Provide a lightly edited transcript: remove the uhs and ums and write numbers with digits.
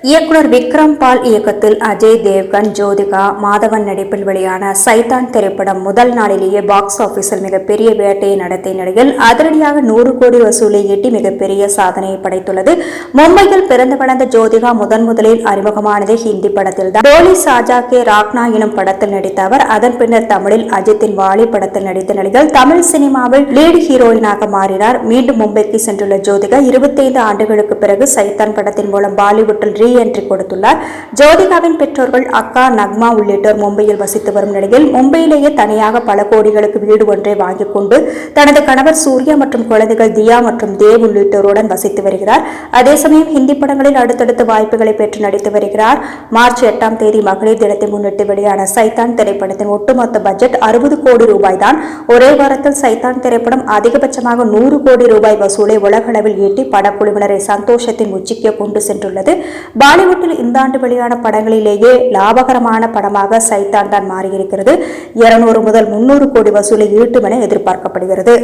இயக்குனர் விக்ரம் பால் இயக்கத்தில் அஜய் தேவ்கன், ஜோதிகா, மாதவன் நடிப்பில் வெளியான சைதான் திரைப்படம் முதல் நாளிலேயே பாக்ஸ் ஆபீஸில் மிகப்பெரிய வேட்டையை நடத்திய நிலையில் அதிரடியாக 100 கோடி வசூலை ஈட்டி மிகப்பெரிய சாதனையை படைத்துள்ளது. மும்பையில் பிறந்து வளர்ந்த ஜோதிகா முதலில் அறிமுகமானது ஹிந்தி படத்தில் தான். டோலி சாஜா கே ராக்னா எனும் படத்தில் நடித்த அவர் அதன் பின்னர் தமிழில் அஜித்தின் வாலி படத்தில் நடித்த நிலையில் தமிழ் சினிமாவில் லீடு ஹீரோயினாக மாறினார். மீண்டும் மும்பைக்கு சென்றுள்ள ஜோதிகா 25 ஆண்டுகளுக்கு பிறகு சைதான் படத்தின் மூலம் பாலிவுட்டில் என்ட்ரி கொடுத்துள்ளார். ஜோதிகாவின் பெற்றோர்கள் அக்கா, நக்மா உள்ளிட்டோர் மும்பையில் வசித்து வரும் நிலையில் மும்பையிலேயே தனியாக பல கோடிகளுக்கு வீடு ஒன்றை வாங்கிக் கொண்டு தனது கணவர் சூர்யா மற்றும் குழந்தைகள் தியா மற்றும் தேவ் உள்ளிட்டோருடன் வசித்து வருகிறார். அதே சமயம் ஹிந்தி படங்களில் அடுத்தடுத்து வாய்ப்புகளை பெற்று நடித்து வருகிறார். மார்ச் 8ஆம் தேதி மகளிர் தினத்தை முன்னிட்டு வெளியான சைதான் திரைப்படத்தின் ஒட்டுமொத்த பட்ஜெட் 60 கோடி ரூபாய் தான். ஒரே வாரத்தில் சைதான் திரைப்படம் அதிகபட்சமாக 100 கோடி ரூபாய் வசூலை உலகளவில் ஈட்டி படக்குழுவினரை சந்தோஷத்தின் உச்சிக்கு கொண்டு சென்றுள்ளது. பாலிவுட்டில் இந்த ஆண்டு வெளியான படங்களிலேயே லாபகரமான படமாக சைதான் தான் மாறியிருக்கிறது. 200 முதல் 300 கோடி வசூலை ஈட்டும் என எதிர்பார்க்கப்படுகிறது.